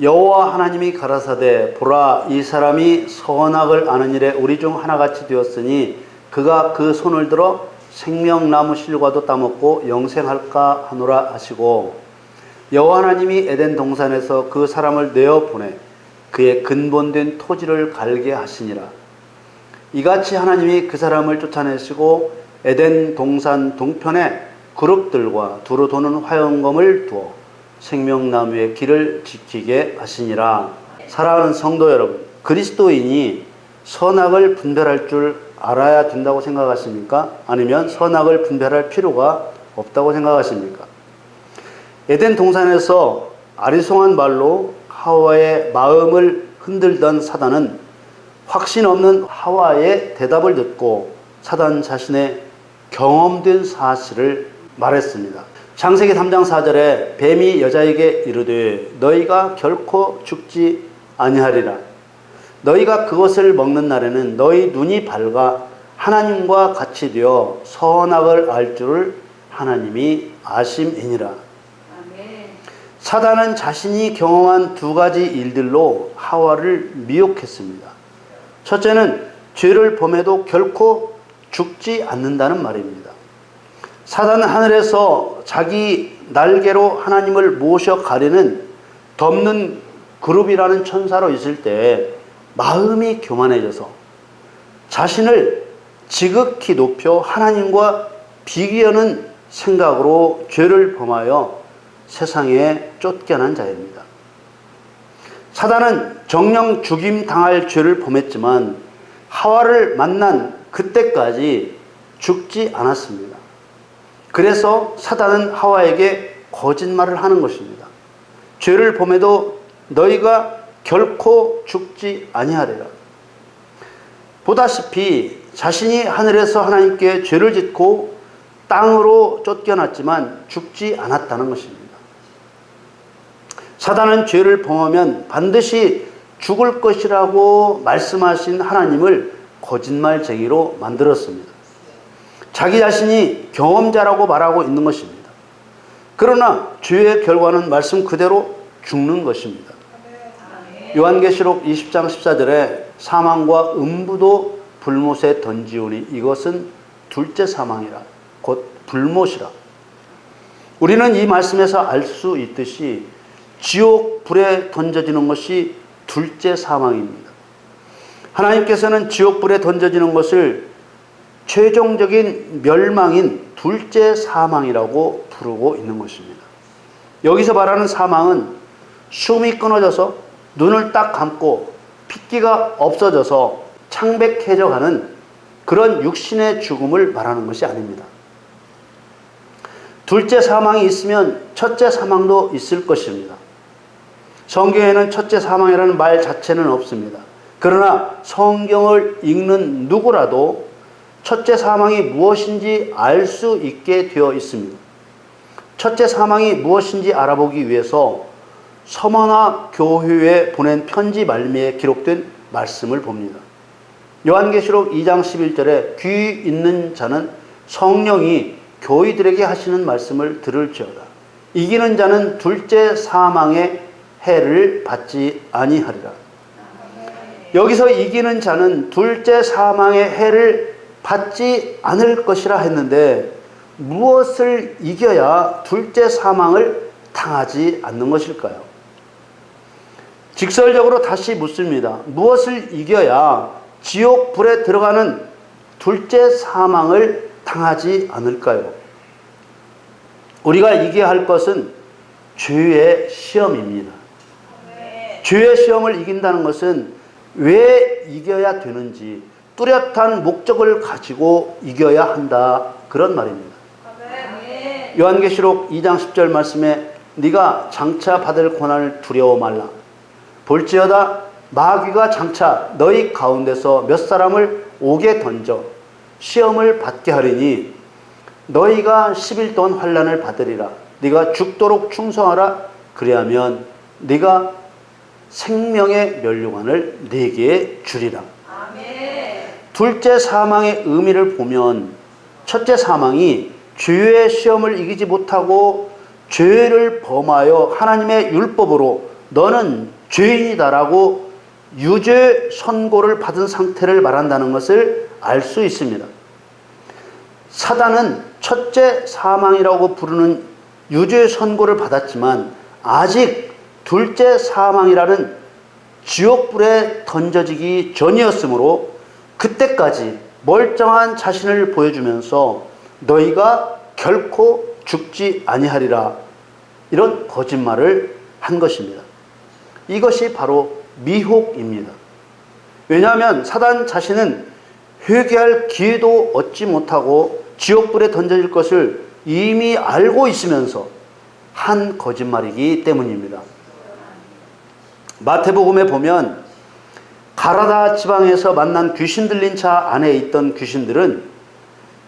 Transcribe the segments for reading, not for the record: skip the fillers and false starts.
여호와 하나님이 가라사대 보라 이 사람이 선악을 아는 일에 우리 중 하나같이 되었으니 그가 그 손을 들어 생명나무 실과도 따먹고 영생할까 하노라 하시고 여호와 하나님이 에덴 동산에서 그 사람을 내어 보내 그의 근본된 토지를 갈게 하시니라. 이같이 하나님이 그 사람을 쫓아내시고 에덴 동산 동편에 그룹들과 두루 도는 화영검을 두어 생명나무의 길을 지키게 하시니라. 사랑하는 성도 여러분, 그리스도인이 선악을 분별할 줄 알아야 된다고 생각하십니까? 아니면 선악을 분별할 필요가 없다고 생각하십니까? 에덴 동산에서 아리송한 말로 하와의 마음을 흔들던 사단은 확신 없는 하와의 대답을 듣고 사단 자신의 경험된 사실을 말했습니다. 창세기 3장 4절에 뱀이 여자에게 이르되 너희가 결코 죽지 아니하리라. 너희가 그것을 먹는 날에는 너희 눈이 밝아 하나님과 같이 되어 선악을 알 줄을 하나님이 아심이니라. 사단은 자신이 경험한 두 가지 일들로 하와를 미혹했습니다. 첫째는 죄를 범해도 결코 죽지 않는다는 말입니다. 사단은 하늘에서 자기 날개로 하나님을 모셔 가리는 덮는 그룹이라는 천사로 있을 때 마음이 교만해져서 자신을 지극히 높여 하나님과 비교하는 생각으로 죄를 범하여 세상에 쫓겨난 자입니다. 사단은 정령 죽임 당할 죄를 범했지만 하와를 만난 그때까지 죽지 않았습니다. 그래서 사단은 하와에게 거짓말을 하는 것입니다. 죄를 범해도 너희가 결코 죽지 아니하리라. 보다시피 자신이 하늘에서 하나님께 죄를 짓고 땅으로 쫓겨났지만 죽지 않았다는 것입니다. 사단은 죄를 범하면 반드시 죽을 것이라고 말씀하신 하나님을 거짓말쟁이로 만들었습니다. 자기 자신이 경험자라고 말하고 있는 것입니다. 그러나 죄의 결과는 말씀 그대로 죽는 것입니다. 요한계시록 20장 14절에 사망과 음부도 불못에 던지오니 이것은 둘째 사망이라 곧 불못이라. 우리는 이 말씀에서 알 수 있듯이 지옥 불에 던져지는 것이 둘째 사망입니다. 하나님께서는 지옥 불에 던져지는 것을 최종적인 멸망인 둘째 사망이라고 부르고 있는 것입니다. 여기서 말하는 사망은 숨이 끊어져서 눈을 딱 감고 핏기가 없어져서 창백해져 가는 그런 육신의 죽음을 말하는 것이 아닙니다. 둘째 사망이 있으면 첫째 사망도 있을 것입니다. 성경에는 첫째 사망이라는 말 자체는 없습니다. 그러나 성경을 읽는 누구라도 첫째 사망이 무엇인지 알 수 있게 되어 있습니다. 첫째 사망이 무엇인지 알아보기 위해서 서머나 교회에 보낸 편지 말미에 기록된 말씀을 봅니다. 요한계시록 2장 11절에 귀 있는 자는 성령이 교회들에게 하시는 말씀을 들을지어다. 이기는 자는 둘째 사망의 해를 받지 아니하리라. 여기서 이기는 자는 둘째 사망의 해를 받지 않을 것이라 했는데 무엇을 이겨야 둘째 사망을 당하지 않는 것일까요? 직설적으로 다시 묻습니다. 무엇을 이겨야 지옥 불에 들어가는 둘째 사망을 당하지 않을까요? 우리가 이겨야 할 것은 죄의 시험입니다. 죄의 시험을 이긴다는 것은 왜 이겨야 되는지 뚜렷한 목적을 가지고 이겨야 한다, 그런 말입니다. 요한계시록 2장 10절 말씀에 네가 장차 받을 고난을 두려워 말라. 볼지어다 마귀가 장차 너희 가운데서 몇 사람을 옥에 던져 시험을 받게 하리니 너희가 10일 동안 환난을 받으리라. 네가 죽도록 충성하라. 그리하면 네가 생명의 면류관을 네게 주리라. 아멘. 둘째 사망의 의미를 보면 첫째 사망이 죄의 시험을 이기지 못하고 죄를 범하여 하나님의 율법으로 너는 죄인이다라고 유죄 선고를 받은 상태를 말한다는 것을 알 수 있습니다. 사단은 첫째 사망이라고 부르는 유죄 선고를 받았지만 아직 둘째 사망이라는 지옥불에 던져지기 전이었으므로 그때까지 멀쩡한 자신을 보여주면서 너희가 결코 죽지 아니하리라, 이런 거짓말을 한 것입니다. 이것이 바로 미혹입니다. 왜냐하면 사단 자신은 회개할 기회도 얻지 못하고 지옥불에 던져질 것을 이미 알고 있으면서 한 거짓말이기 때문입니다. 마태복음에 보면 가라다 지방에서 만난 귀신 들린 차 안에 있던 귀신들은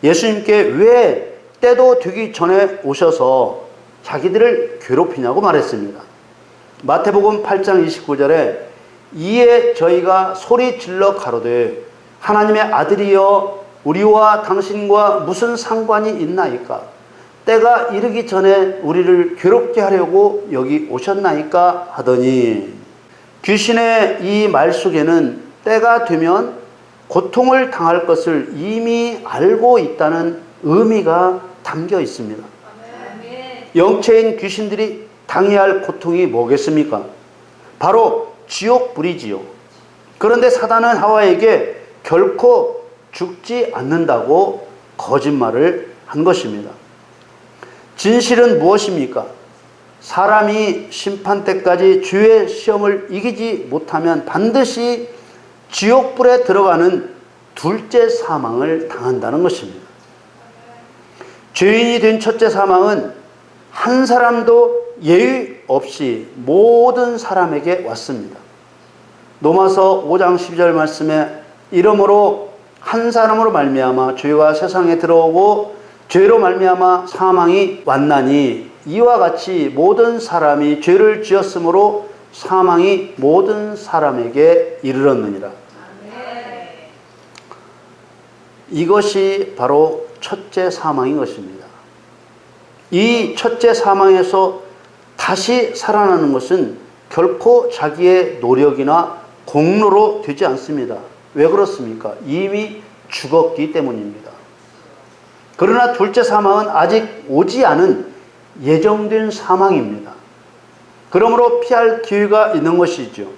예수님께 왜 때도 되기 전에 오셔서 자기들을 괴롭히냐고 말했습니다. 마태복음 8장 29절에 이에 저희가 소리 질러 가로되 하나님의 아들이여 우리와 당신과 무슨 상관이 있나이까? 때가 이르기 전에 우리를 괴롭게 하려고 여기 오셨나이까? 하더니 귀신의 이 말 속에는 때가 되면 고통을 당할 것을 이미 알고 있다는 의미가 담겨 있습니다. 영체인 귀신들이 당해야 할 고통이 뭐겠습니까? 바로 지옥불이지요. 그런데 사단은 하와에게 결코 죽지 않는다고 거짓말을 한 것입니다. 진실은 무엇입니까? 사람이 심판 때까지 주의 시험을 이기지 못하면 반드시 지옥불에 들어가는 둘째 사망을 당한다는 것입니다. 죄인이 된 첫째 사망은 한 사람도 예의 없이 모든 사람에게 왔습니다. 로마서 5장 12절 말씀에 이러므로 한 사람으로 말미암아 죄가 세상에 들어오고 죄로 말미암아 사망이 왔나니 이와 같이 모든 사람이 죄를 지었으므로 사망이 모든 사람에게 이르렀느니라. 이것이 바로 첫째 사망인 것입니다. 이 첫째 사망에서 다시 살아나는 것은 결코 자기의 노력이나 공로로 되지 않습니다. 왜 그렇습니까? 이미 죽었기 때문입니다. 그러나 둘째 사망은 아직 오지 않은 예정된 사망입니다. 그러므로 피할 기회가 있는 것이죠.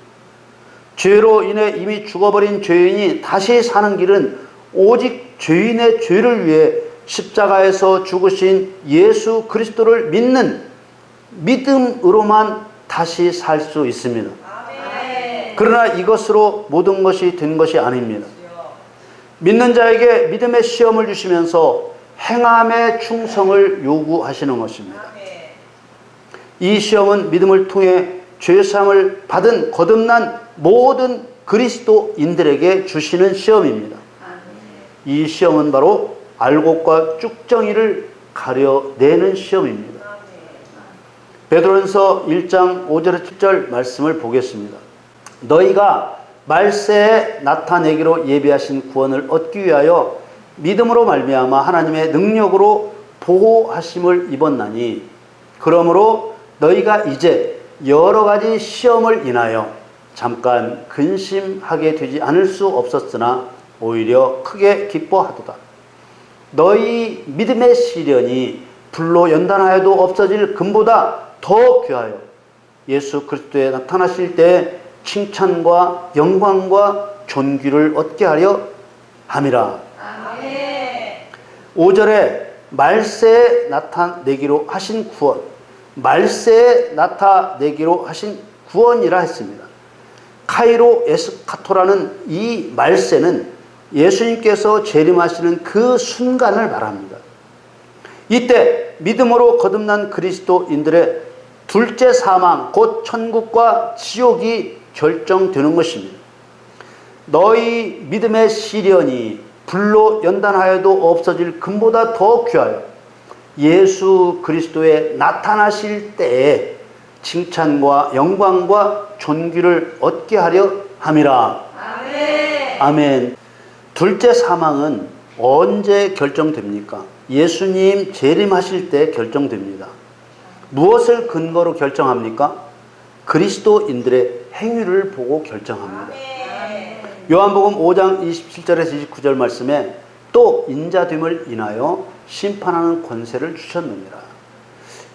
죄로 인해 이미 죽어버린 죄인이 다시 사는 길은 오직 죄인의 죄를 위해 십자가에서 죽으신 예수 그리스도를 믿는 믿음으로만 다시 살 수 있습니다. 그러나 이것으로 모든 것이 된 것이 아닙니다. 믿는 자에게 믿음의 시험을 주시면서 행함의 충성을 요구하시는 것입니다. 이 시험은 믿음을 통해 죄사함을 받은 거듭난 모든 그리스도인들에게 주시는 시험입니다. 이 시험은 바로 알곡과 쭉정이를 가려내는 시험입니다. 베드로전서 1장 5절 7절 말씀을 보겠습니다. 너희가 말세에 나타내기로 예비하신 구원을 얻기 위하여 믿음으로 말미암아 하나님의 능력으로 보호하심을 입었나니 그러므로 너희가 이제 여러 가지 시험을 인하여 잠깐 근심하게 되지 않을 수 없었으나 오히려 크게 기뻐하도다. 너희 믿음의 시련이 불로 연단하여도 없어질 금보다 더 귀하여 예수 그리스도에 나타나실 때 칭찬과 영광과 존귀를 얻게 하려 함이라. 5절에 말세에 나타내기로 하신 구원, 말세에 나타내기로 하신 구원이라 했습니다. 카이로 에스카토라는 이 말세는 예수님께서 재림하시는 그 순간을 말합니다. 이때 믿음으로 거듭난 그리스도인들의 둘째 사망, 곧 천국과 지옥이 결정되는 것입니다. 너희 믿음의 시련이 불로 연단하여도 없어질 금보다 더 귀하여 예수 그리스도에 나타나실 때에 칭찬과 영광과 존귀를 얻게 하려 함이라. 아멘. 아멘. 둘째 사망은 언제 결정됩니까? 예수님 재림하실 때 결정됩니다. 무엇을 근거로 결정합니까? 그리스도인들의 행위를 보고 결정합니다. 요한복음 5장 27절에서 29절 말씀에 또 인자됨을 인하여 심판하는 권세를 주셨느니라.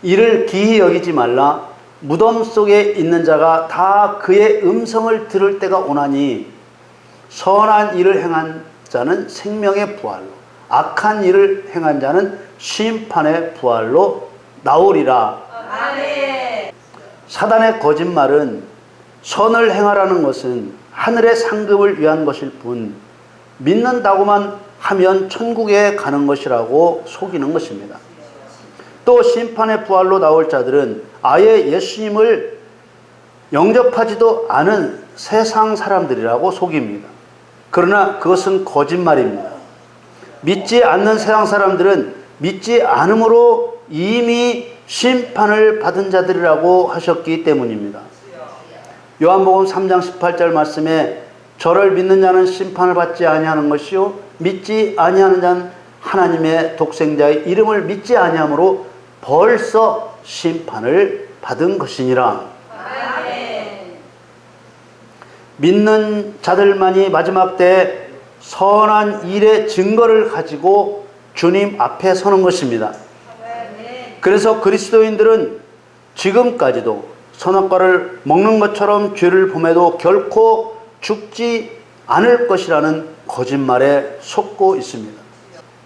이를 기히 여기지 말라. 무덤 속에 있는 자가 다 그의 음성을 들을 때가 오나니 선한 일을 행한 자는 생명의 부활로, 악한 일을 행한 자는 심판의 부활로 나오리라. 아멘. 사단의 거짓말은 선을 행하라는 것은 하늘의 상급을 위한 것일 뿐 믿는다고만 하면 천국에 가는 것이라고 속이는 것입니다. 또 심판의 부활로 나올 자들은 아예 예수님을 영접하지도 않은 세상 사람들이라고 속입니다. 그러나 그것은 거짓말입니다. 믿지 않는 세상 사람들은 믿지 않음으로 이미 심판을 받은 자들이라고 하셨기 때문입니다. 요한복음 3장 18절 말씀에 저를 믿는 자는 심판을 받지 아니하는 것이요 믿지 아니하는 자는 하나님의 독생자의 이름을 믿지 아니하므로 벌써 심판을 받은 것이니라. 아멘. 믿는 자들만이 마지막 때 선한 일의 증거를 가지고 주님 앞에 서는 것입니다. 그래서 그리스도인들은 지금까지도 선악과를 먹는 것처럼 죄를 범해도 결코 죽지 않을 것이라는 거짓말에 속고 있습니다.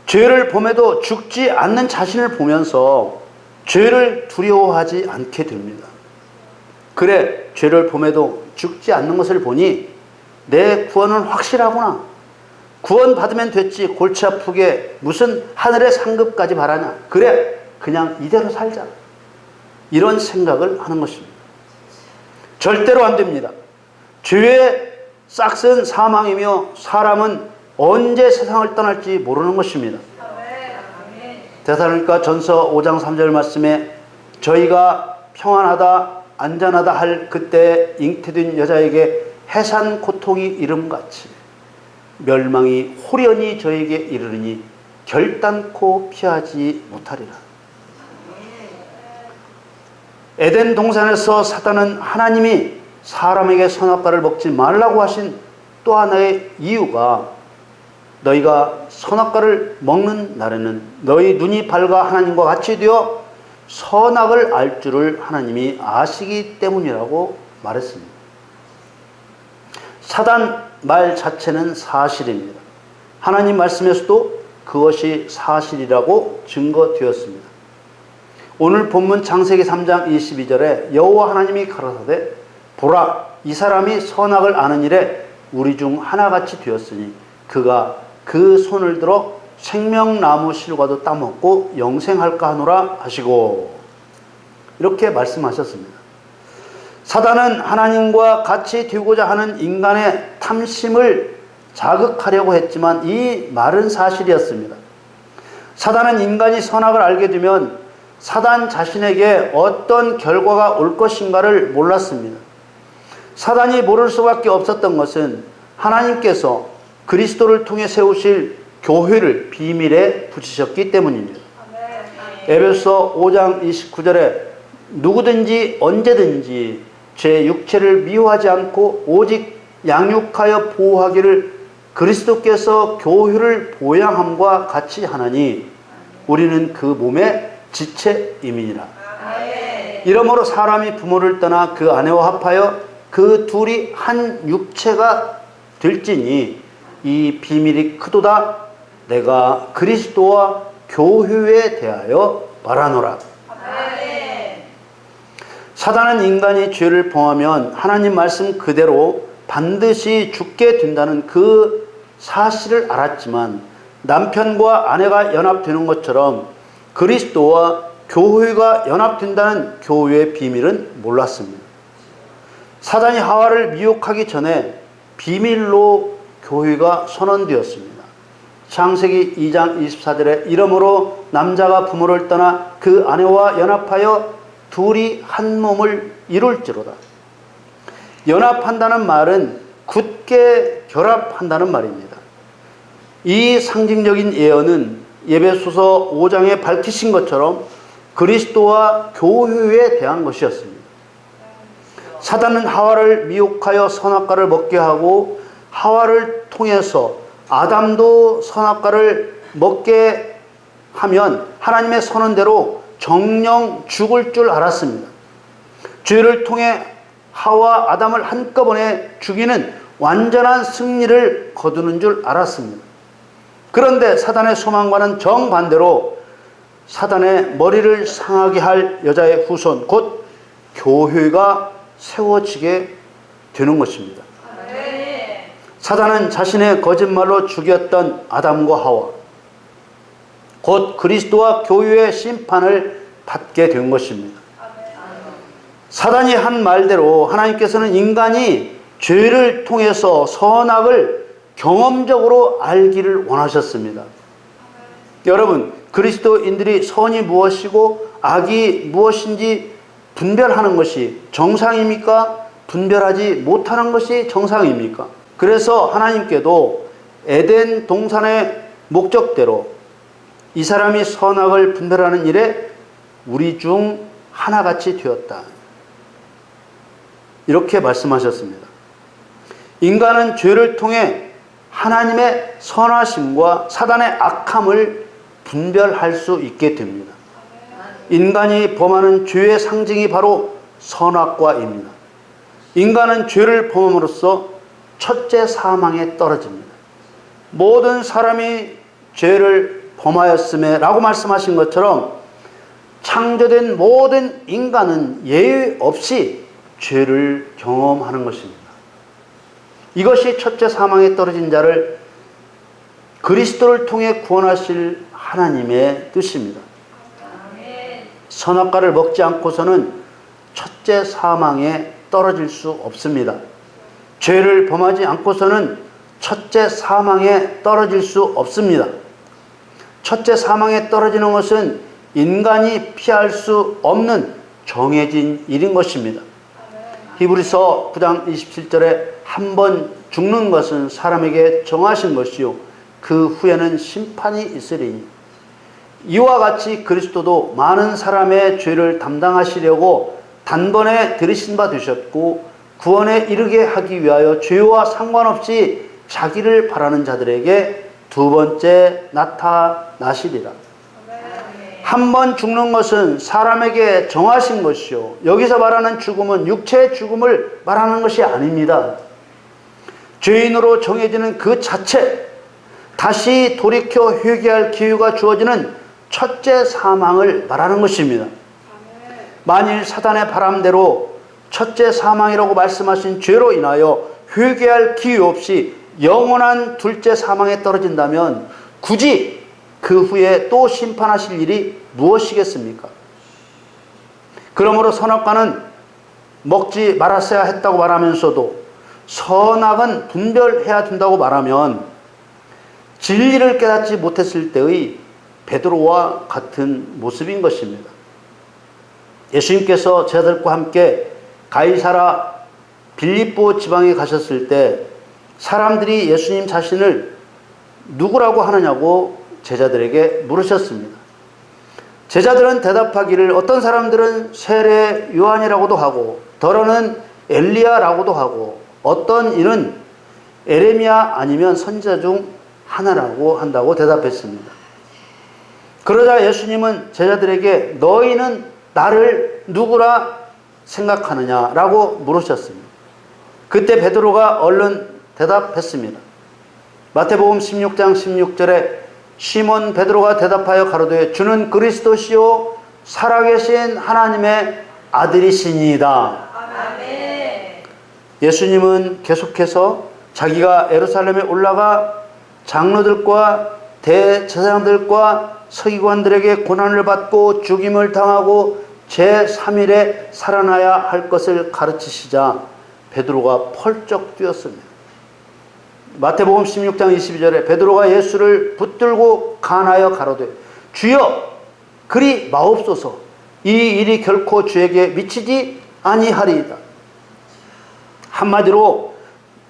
죄를 범해도 죽지 않는 자신을 보면서 죄를 두려워하지 않게 됩니다. 그래, 죄를 범해도 죽지 않는 것을 보니 내 구원은 확실하구나. 구원 받으면 됐지. 골치 아프게 무슨 하늘의 상급까지 바라냐. 그래, 그냥 이대로 살자. 이런 생각을 하는 것입니다. 절대로 안 됩니다. 죄의 싹은 사망이며 사람은 언제 세상을 떠날지 모르는 것입니다. 데살로니가 전서 5장 3절 말씀에 저희가 평안하다 안전하다 할 그때 잉태된 여자에게 해산 고통이 이름같이 멸망이 홀연히 저에게 이르르니 결단코 피하지 못하리라. 에덴 동산에서 사단은 하나님이 사람에게 선악과를 먹지 말라고 하신 또 하나의 이유가 너희가 선악과를 먹는 날에는 너희 눈이 밝아 하나님과 같이 되어 선악을 알 줄을 하나님이 아시기 때문이라고 말했습니다. 사단 말 자체는 사실입니다. 하나님 말씀에서도 그것이 사실이라고 증거되었습니다. 오늘 본문 창세기 3장 22절에 여호와 하나님이 가라사대 보라 이 사람이 선악을 아는 일에 우리 중 하나같이 되었으니 그가 그 손을 들어 생명나무 실과도 따먹고 영생할까 하노라 하시고 이렇게 말씀하셨습니다. 사단은 하나님과 같이 되고자 하는 인간의 탐심을 자극하려고 했지만 이 말은 사실이었습니다. 사단은 인간이 선악을 알게 되면 사단 자신에게 어떤 결과가 올 것인가를 몰랐습니다. 사단이 모를 수밖에 없었던 것은 하나님께서 그리스도를 통해 세우실 교회를 비밀에 붙이셨기 때문입니다. 에베소 5장 29절에 누구든지 언제든지 제 육체를 미워하지 않고 오직 양육하여 보호하기를 그리스도께서 교회를 보양함과 같이 하나니 우리는 그 몸의 지체임이니라. 이러므로 사람이 부모를 떠나 그 아내와 합하여 그 둘이 한 육체가 될지니 이 비밀이 크도다. 내가 그리스도와 교회에 대하여 말하노라. 사단은 인간이 죄를 범하면 하나님 말씀 그대로 반드시 죽게 된다는 그 사실을 알았지만 남편과 아내가 연합되는 것처럼 그리스도와 교회가 연합된다는 교회의 비밀은 몰랐습니다. 사단이 하와를 미혹하기 전에 비밀로 교회가 선언되었습니다. 창세기 2장 24절에 이러므로 남자가 부모를 떠나 그 아내와 연합하여 둘이 한 몸을 이룰지로다. 연합한다는 말은 굳게 결합한다는 말입니다. 이 상징적인 예언은 에베소서 5장에 밝히신 것처럼 그리스도와 교회에 대한 것이었습니다. 사단은 하와를 미혹하여 선악과를 먹게 하고 하와를 통해서 아담도 선악과를 먹게 하면 하나님의 선언대로 정령 죽을 줄 알았습니다. 죄를 통해 하와 아담을 한꺼번에 죽이는 완전한 승리를 거두는 줄 알았습니다. 그런데 사단의 소망과는 정반대로 사단의 머리를 상하게 할 여자의 후손, 곧 교회가 세워지게 되는 것입니다. 사단은 자신의 거짓말로 죽였던 아담과 하와, 곧 그리스도와 교회의 심판을 받게 된 것입니다. 사단이 한 말대로 하나님께서는 인간이 죄를 통해서 선악을 경험적으로 알기를 원하셨습니다. 여러분, 그리스도인들이 선이 무엇이고 악이 무엇인지 분별하는 것이 정상입니까? 분별하지 못하는 것이 정상입니까? 그래서 하나님께도 에덴 동산의 목적대로 이 사람이 선악을 분별하는 일에 우리 중 하나같이 되었다, 이렇게 말씀하셨습니다. 인간은 죄를 통해 하나님의 선하심과 사단의 악함을 분별할 수 있게 됩니다. 인간이 범하는 죄의 상징이 바로 선악과입니다. 인간은 죄를 범함으로써 첫째 사망에 떨어집니다. 모든 사람이 죄를 범하였음에 라고 말씀하신 것처럼 창조된 모든 인간은 예외 없이 죄를 경험하는 것입니다. 이것이 첫째 사망에 떨어진 자를 그리스도를 통해 구원하실 하나님의 뜻입니다. 선악과를 먹지 않고서는 첫째 사망에 떨어질 수 없습니다. 죄를 범하지 않고서는 첫째 사망에 떨어질 수 없습니다. 첫째 사망에 떨어지는 것은 인간이 피할 수 없는 정해진 일인 것입니다. 히브리서 9장 27절에 한 번 죽는 것은 사람에게 정하신 것이요 그 후에는 심판이 있으리니, 이와 같이 그리스도도 많은 사람의 죄를 담당하시려고 단번에 들이신 바 되셨고 구원에 이르게 하기 위하여 죄와 상관없이 자기를 바라는 자들에게 두 번째 나타나시리라. 한 번 죽는 것은 사람에게 정하신 것이요, 여기서 말하는 죽음은 육체의 죽음을 말하는 것이 아닙니다. 죄인으로 정해지는 그 자체, 다시 돌이켜 회개할 기회가 주어지는 첫째 사망을 말하는 것입니다. 만일 사단의 바람대로 첫째 사망이라고 말씀하신 죄로 인하여 회개할 기회 없이 영원한 둘째 사망에 떨어진다면 굳이 그 후에 또 심판하실 일이 무엇이겠습니까? 그러므로 선악과는 먹지 말았어야 했다고 말하면서도 선악은 분별해야 된다고 말하면 진리를 깨닫지 못했을 때의 베드로와 같은 모습인 것입니다. 예수님께서 제자들과 함께 가이사라 빌립보 지방에 가셨을 때 사람들이 예수님 자신을 누구라고 하느냐고 제자들에게 물으셨습니다. 제자들은 대답하기를 어떤 사람들은 세례 요한이라고도 하고 더러는 엘리야라고도 하고 어떤 이는 에레미야 아니면 선지자 중 하나라고 한다고 대답했습니다. 그러자 예수님은 제자들에게 너희는 나를 누구라 생각하느냐라고 물으셨습니다. 그때 베드로가 얼른 대답했습니다. 마태복음 16장 16절에 시몬 베드로가 대답하여 가로되 주는 그리스도시요 살아계신 하나님의 아들이시니이다. 아멘. 예수님은 계속해서 자기가 예루살렘에 올라가 장로들과 대제사장들과 서기관들에게 고난을 받고 죽임을 당하고 제3일에 살아나야 할 것을 가르치시자 베드로가 펄쩍 뛰었습니다. 마태복음 16장 22절에 베드로가 예수를 붙들고 간하여 가로되 주여 그리 마옵소서, 이 일이 결코 주에게 미치지 아니하리이다. 한마디로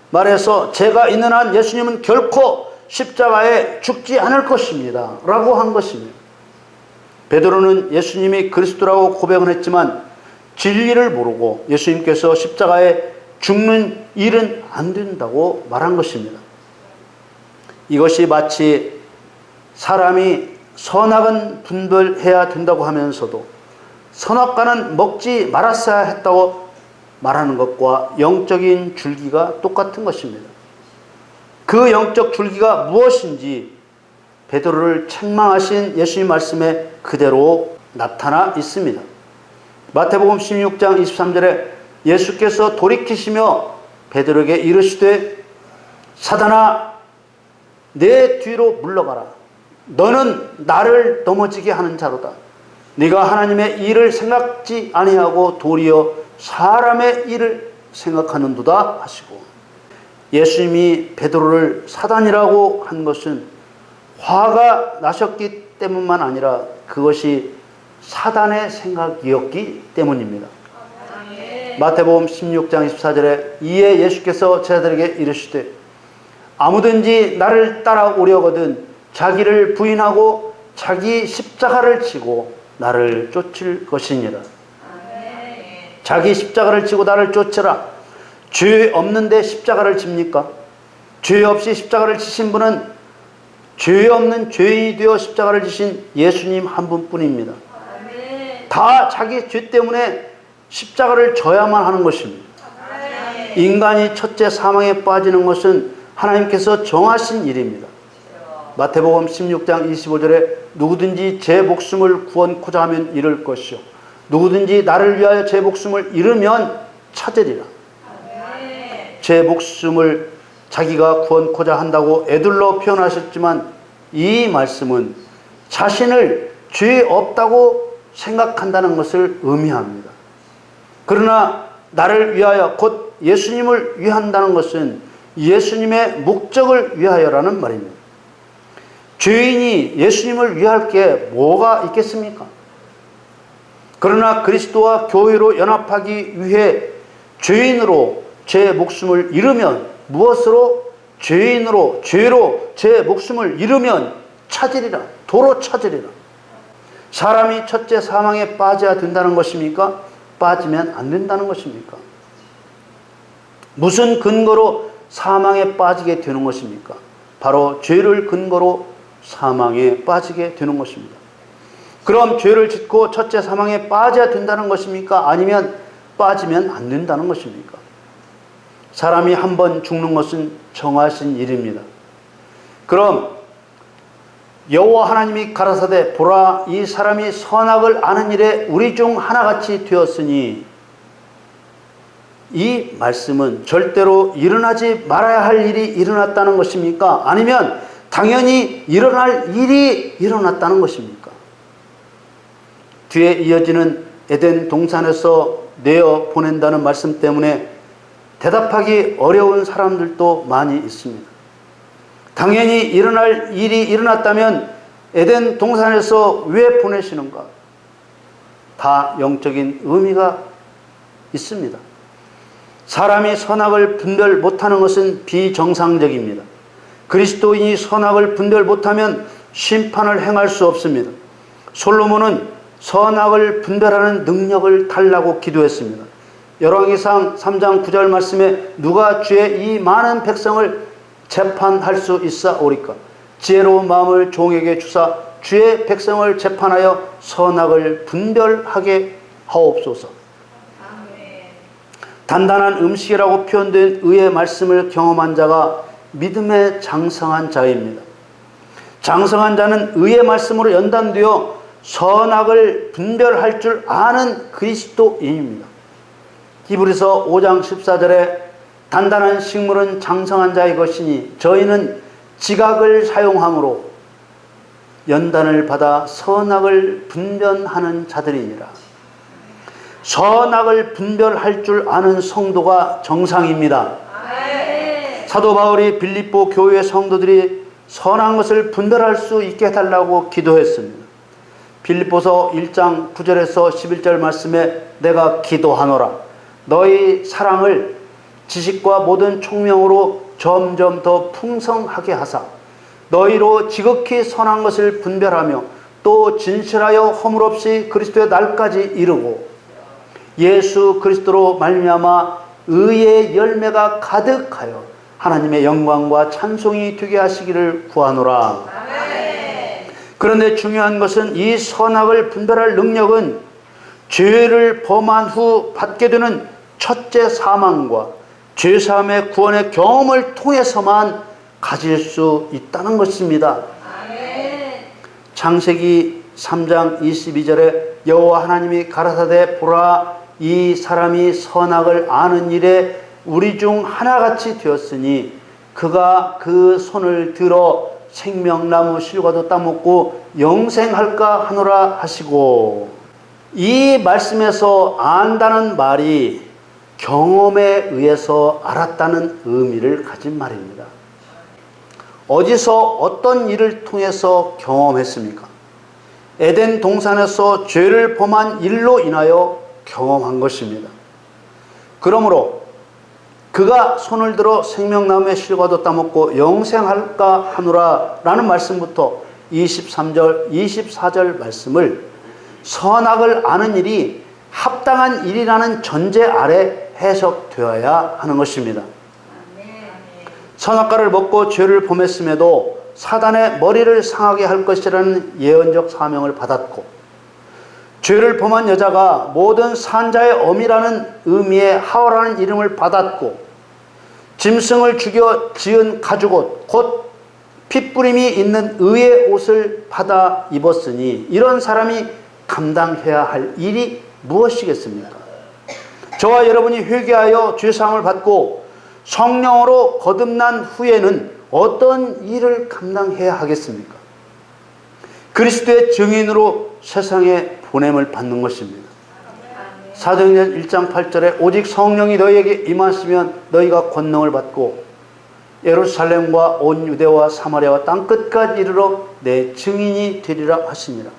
말해서 제가 있는 한 예수님은 결코 십자가에 죽지 않을 것입니다 라고 한 것입니다. 베드로는 예수님이 그리스도라고 고백은 했지만 진리를 모르고 예수님께서 십자가에 죽는 일은 안 된다고 말한 것입니다. 이것이 마치 사람이 선악은 분별해야 된다고 하면서도 선악과는 먹지 말았어야 했다고 말하는 것과 영적인 줄기가 똑같은 것입니다. 그 영적 줄기가 무엇인지 베드로를 책망하신 예수님 말씀에 그대로 나타나 있습니다. 마태복음 16장 23절에 예수께서 돌이키시며 베드로에게 이르시되 사단아 내 뒤로 물러가라. 너는 나를 넘어지게 하는 자로다. 네가 하나님의 일을 생각지 아니하고 도리어 사람의 일을 생각하는도다 하시고, 예수님이 베드로를 사단이라고 한 것은 화가 나셨기 때문만 아니라 그것이 사단의 생각이었기 때문입니다. 마태복음 16장 24절에 이에 예수께서 제자들에게 이르시되 아무든지 나를 따라오려거든 자기를 부인하고 자기 십자가를 지고 나를 쫓을 것이니라. 자기 십자가를 지고 나를 쫓으라. 죄 없는데 십자가를 집니까? 죄 없이 십자가를 지신 분은 죄 없는 죄인이 되어 십자가를 지신 예수님 한 분뿐입니다. 다 자기 죄 때문에 십자가를 져야만 하는 것입니다. 인간이 첫째 사망에 빠지는 것은 하나님께서 정하신 일입니다. 마태복음 16장 25절에 누구든지 제 목숨을 구원코자 하면 잃을 것이요 누구든지 나를 위하여 제 목숨을 잃으면 찾으리라. 제 목숨을 자기가 구원코자 한다고 애들러 표현하셨지만 이 말씀은 자신을 죄 없다고 생각한다는 것을 의미합니다. 그러나 나를 위하여 곧 예수님을 위한다는 것은 예수님의 목적을 위하여라는 말입니다. 죄인이 예수님을 위할 게 뭐가 있겠습니까? 그러나 그리스도와 교회로 연합하기 위해 죄인으로 제 목숨을 잃으면 무엇으로? 죄인으로 죄로 제 목숨을 잃으면 찾으리라. 도로 찾으리라. 사람이 첫째 사망에 빠져야 된다는 것입니까? 빠지면 안 된다는 것입니까? 무슨 근거로 사망에 빠지게 되는 것입니까? 바로 죄를 근거로 사망에 빠지게 되는 것입니다. 그럼 죄를 짓고 첫째 사망에 빠져야 된다는 것입니까? 아니면 빠지면 안 된다는 것입니까? 사람이 한 번 죽는 것은 정하신 일입니다. 그럼 여호와 하나님이 가라사대 보라 이 사람이 선악을 아는 일에 우리 중 하나같이 되었으니, 이 말씀은 절대로 일어나지 말아야 할 일이 일어났다는 것입니까? 아니면 당연히 일어날 일이 일어났다는 것입니까? 뒤에 이어지는 에덴 동산에서 내어 보낸다는 말씀 때문에 대답하기 어려운 사람들도 많이 있습니다. 당연히 일어날 일이 일어났다면 에덴 동산에서 왜 보내시는가? 다 영적인 의미가 있습니다. 사람이 선악을 분별 못하는 것은 비정상적입니다. 그리스도인이 선악을 분별 못하면 심판을 행할 수 없습니다. 솔로몬은 선악을 분별하는 능력을 달라고 기도했습니다. 열왕기상 3장 9절 말씀에 누가 주의 이 많은 백성을 재판할 수 있사오리까? 지혜로운 마음을 종에게 주사 주의 백성을 재판하여 선악을 분별하게 하옵소서. 단단한 음식이라고 표현된 의의 말씀을 경험한 자가 믿음에 장성한 자입니다. 장성한 자는 의의 말씀으로 연단되어 선악을 분별할 줄 아는 그리스도인입니다. 히브리서 5장 14절에 단단한 식물은 장성한 자의 것이니 저희는 지각을 사용함으로 연단을 받아 선악을 분별하는 자들이니라. 선악을 분별할 줄 아는 성도가 정상입니다. 사도 바울이 빌립보 교회 성도들이 선한 것을 분별할 수 있게 해달라고 기도했습니다. 빌립보서 1장 9절에서 11절 말씀에 내가 기도하노라. 너희 사랑을 지식과 모든 총명으로 점점 더 풍성하게 하사 너희로 지극히 선한 것을 분별하며 또 진실하여 허물없이 그리스도의 날까지 이르고 예수 그리스도로 말미암아 의의 열매가 가득하여 하나님의 영광과 찬송이 되게 하시기를 구하노라. 그런데 중요한 것은 이 선악을 분별할 능력은 죄를 범한 후 받게 되는 첫째 사망과 죄사함의 구원의 경험을 통해서만 가질 수 있다는 것입니다. 창세기 3장 22절에 여호와 하나님이 가라사대 보라 이 사람이 선악을 아는 일에 우리 중 하나같이 되었으니 그가 그 손을 들어 생명나무 실과도 따먹고 영생할까 하노라 하시고, 이 말씀에서 안다는 말이 경험에 의해서 알았다는 의미를 가진 말입니다. 어디서 어떤 일을 통해서 경험했습니까? 에덴 동산에서 죄를 범한 일로 인하여 경험한 것입니다. 그러므로 그가 손을 들어 생명나무의 실과도 따먹고 영생할까 하노라 라는 말씀부터 23절, 24절 말씀을 선악을 아는 일이 합당한 일이라는 전제 아래 해석되어야 하는 것입니다. 선악과를 먹고 죄를 범했음에도 사단의 머리를 상하게 할 것이라는 예언적 사명을 받았고, 죄를 범한 여자가 모든 산자의 어미라는 의미의 하와라는 이름을 받았고, 짐승을 죽여 지은 가죽옷 곧 핏부림이 있는 의의 옷을 받아 입었으니 이런 사람이 감당해야 할 일이 무엇이겠습니까? 저와 여러분이 회개하여 죄사함을 받고 성령으로 거듭난 후에는 어떤 일을 감당해야 하겠습니까? 그리스도의 증인으로 세상에 보냄을 받는 것입니다. 사도행전 1장 8절에 오직 성령이 너희에게 임하시면 너희가 권능을 받고 예루살렘과 온 유대와 사마리아와 땅끝까지 이르러 내 증인이 되리라 하시니라.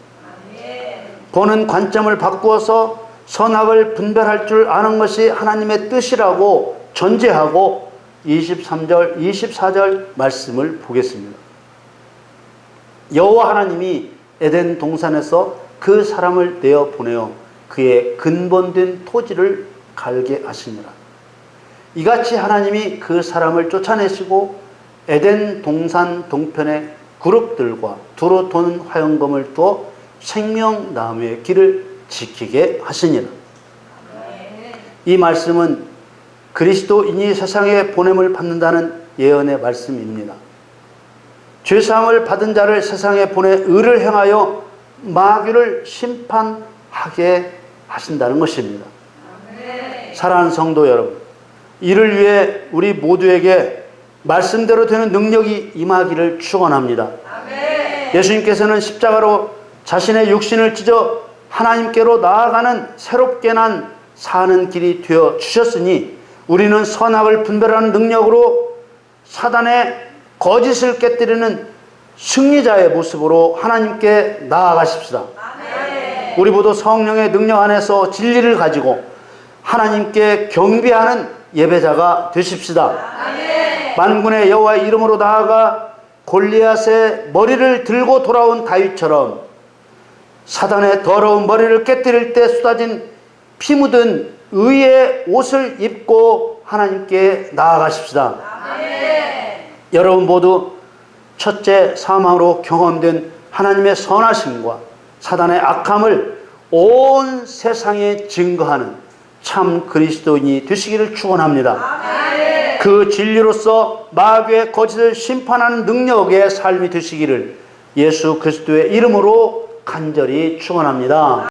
보는 관점을 바꾸어서 선악을 분별할 줄 아는 것이 하나님의 뜻이라고 전제하고 23절, 24절 말씀을 보겠습니다. 여호와 하나님이 에덴 동산에서 그 사람을 내어 보내어 그의 근본된 토지를 갈게 하시니라. 이같이 하나님이 그 사람을 쫓아내시고 에덴 동산 동편의 그룹들과 두루 도는 화영검을 두어 생명나무의 길을 지키게 하시니라. 이 말씀은 그리스도인이 세상에 보냄을 받는다는 예언의 말씀입니다. 죄사함을 받은 자를 세상에 보내 의를 행하여 마귀를 심판하게 하신다는 것입니다. 사랑하는 성도 여러분, 이를 위해 우리 모두에게 말씀대로 되는 능력이 임하기를 축원합니다. 예수님께서는 십자가로 자신의 육신을 찢어 하나님께로 나아가는 새롭게 난 사는 길이 되어 주셨으니 우리는 선악을 분별하는 능력으로 사단의 거짓을 깨뜨리는 승리자의 모습으로 하나님께 나아가십시다. 우리 모두 성령의 능력 안에서 진리를 가지고 하나님께 경배하는 예배자가 되십시다. 만군의 여호와의 이름으로 나아가 골리앗의 머리를 들고 돌아온 다윗처럼 사단의 더러운 머리를 깨뜨릴 때 쏟아진 피 묻은 의의 옷을 입고 하나님께 나아가십시다. 여러분 모두 첫째 사망으로 경험된 하나님의 선하심과 사단의 악함을 온 세상에 증거하는 참 그리스도인이 되시기를 축원합니다. 그 진리로서 마귀의 거짓을 심판하는 능력의 삶이 되시기를 예수 그리스도의 이름으로 간절히 축원합니다.